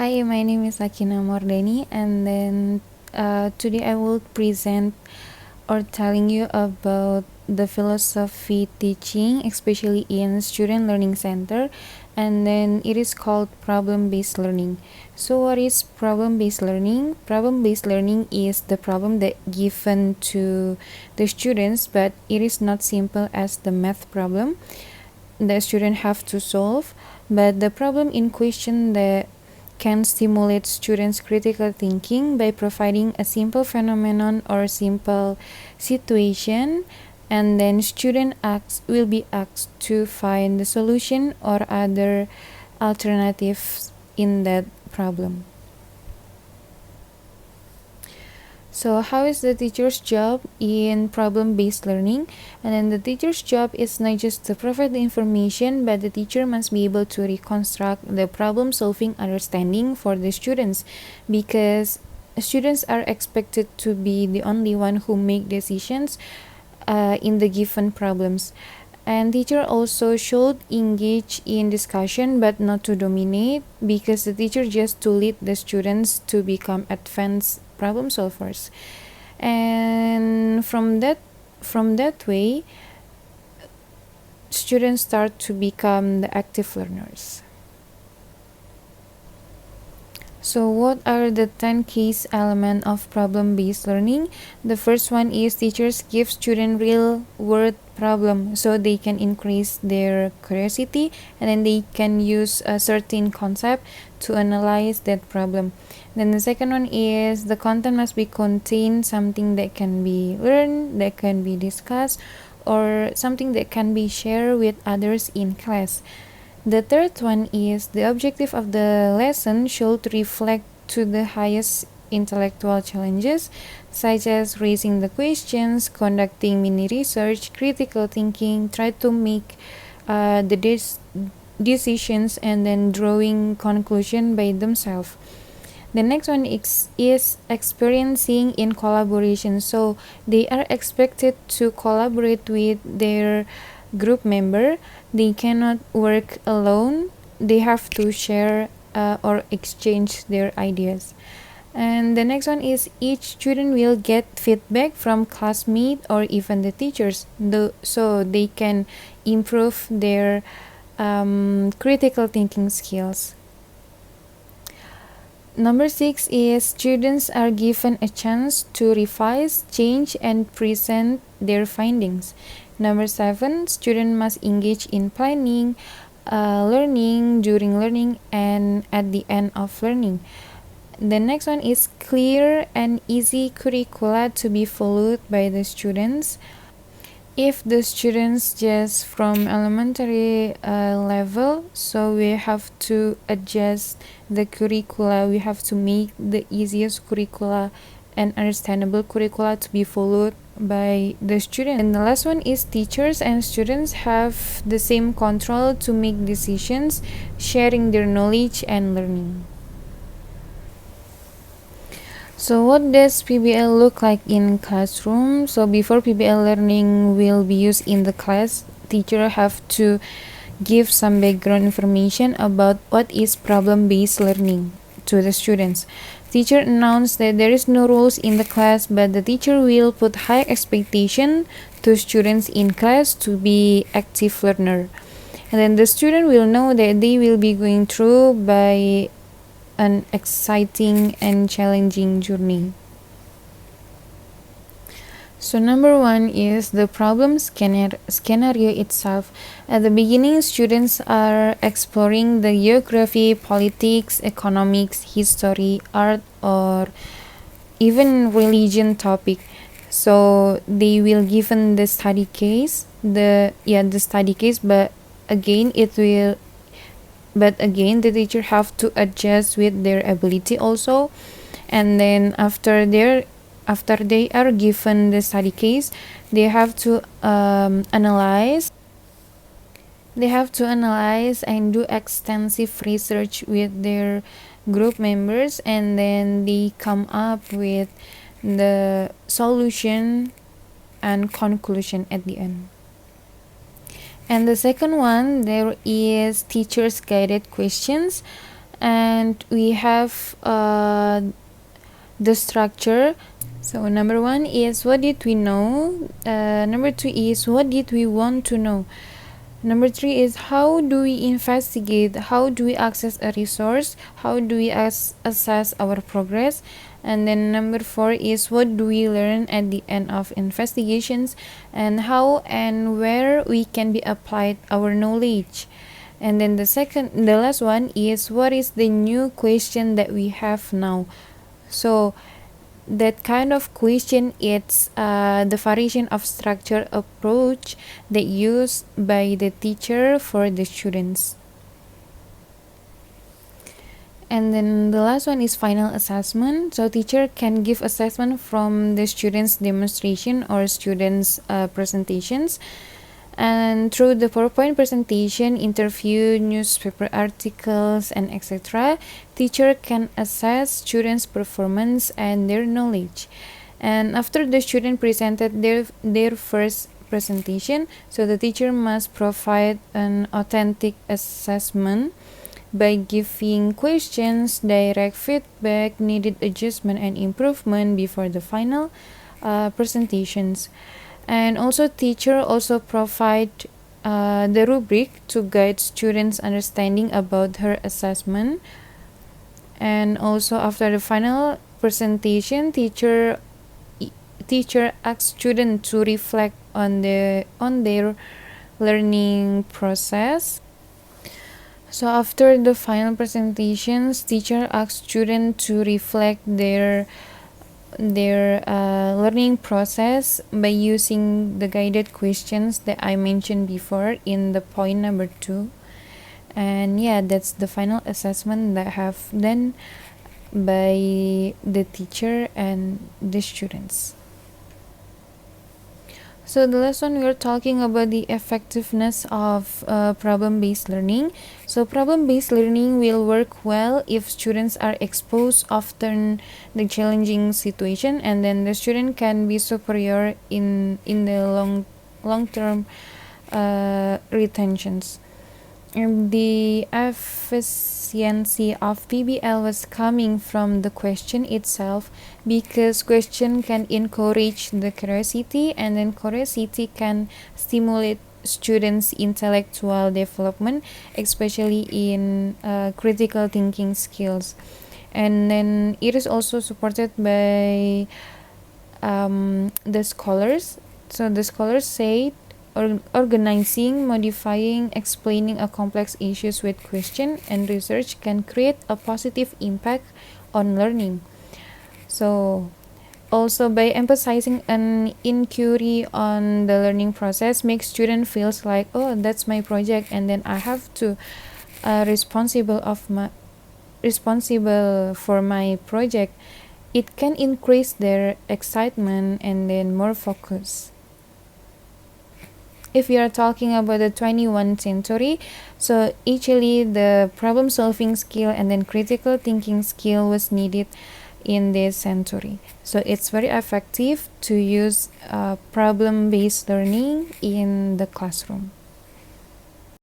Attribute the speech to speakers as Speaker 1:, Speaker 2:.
Speaker 1: Hi, my name is Akina Mordeni, and then today I will present or telling you about the philosophy teaching, especially in Student Learning Center, and then it is called problem-based learning. So, what is problem-based learning? Problem-based learning is the problem that given to the students, but it is not simple as the math problem the student have to solve, but the problem in question that can stimulate students' critical thinking by providing a simple phenomenon or simple situation, and then will be asked to find the solution or other alternatives in that problem. So, how is the teacher's job in problem-based learning? And then the teacher's job is not just to provide the information, but the teacher must be able to reconstruct the problem-solving understanding for the students, because students are expected to be the only one who make decisions in the given problems. And teacher also should engage in discussion but not to dominate, because the teacher just to lead the students to become advanced problem solvers. And from that way, students start to become the active learners. So what are the 10 key elements of problem-based learning? The first one is teachers give students real-world problem so they can increase their curiosity, and then they can use a certain concept to analyze that problem. Then the second one is the content must be contain something that can be learned, that can be discussed, or something that can be shared with others in class. The third one is the objective of the lesson should reflect to the highest intellectual challenges, such as raising the questions, conducting mini research, critical thinking, try to make decisions, and then drawing conclusion by themselves. The next one is experiencing in collaboration. So they are expected to collaborate with their group member. They cannot work alone. They have to share or exchange their ideas. And the next one is each student will get feedback from classmates or even the teachers, so they can improve their critical thinking skills. Number 6 is students are given a chance to revise, change, and present their findings. Number 7, students must engage in planning, learning, during learning, and at the end of learning. The next one is clear and easy curricula to be followed by the students. If the students just from elementary level, so we have to adjust the curricula. We have to make the easiest curricula and understandable curricula to be followed by the students. And the last one is teachers and students have the same control to make decisions, sharing their knowledge and learning. So what does PBL look like in classroom? So before PBL learning will be used in the class, teacher have to give some background information about what is problem-based learning to the students. Teacher announced that there is no rules in the class, but the teacher will put high expectation to students in class to be active learner. And then the student will know that they will be going through by an exciting and challenging journey. So number 1 is the problem scenario itself. At the beginning, students are exploring the geography, politics, economics, history, art, or even religion topic. So they will given the study case, but again the teacher have to adjust with their ability also. And then after they are given the study case, they have to analyze and do extensive research with their group members, and then they come up with the solution and conclusion at the end. And the second one, there is teachers guided questions. and we have the structure. So number 1 is what did we know, number 2 is what did we want to know, number 3 is how do we investigate, how do we access a resource, how do we assess our progress, and then number 4 is what do we learn at the end of investigations, and how and where we can be applied our knowledge. And then the last one is what is the new question that we have now. So that kind of question, it's the variation of structure approach that used by the teacher for the students. And then the last one is final assessment. So teacher can give assessment from the students' demonstration or students' presentations. And through the PowerPoint presentation, interview, newspaper articles, and etc., teacher can assess students' performance and their knowledge. And after the student presented their first presentation, so the teacher must provide an authentic assessment by giving questions, direct feedback, needed adjustment and improvement before the final presentations. And also teacher also provide the rubric to guide students' understanding about her assessment. And also after the final presentation, teacher asks students to reflect on their learning process. So after the final presentations, teacher asks students to reflect their learning process by using the guided questions that I mentioned before in the point number 2. And yeah, that's the final assessment that have done by the teacher and the students. So the last one, we are talking about the effectiveness of problem-based learning. So problem-based learning will work well if students are exposed often the challenging situation, and then the student can be superior in the long-term retentions. And the efficiency of PBL was coming from the question itself, because question can encourage the curiosity, and then curiosity can stimulate students' intellectual development, especially in critical thinking skills. And then it is also supported by the scholars. So the scholars say organizing, modifying, explaining a complex issues with question and research can create a positive impact on learning. So also by emphasizing an inquiry on the learning process makes student feels like, oh, that's my project, and then I have to responsible for my project. It can increase their excitement and then more focus. If we are talking about the 21st century, so actually the problem solving skill and then critical thinking skill was needed in this century. So it's very effective to use problem-based learning in the classroom.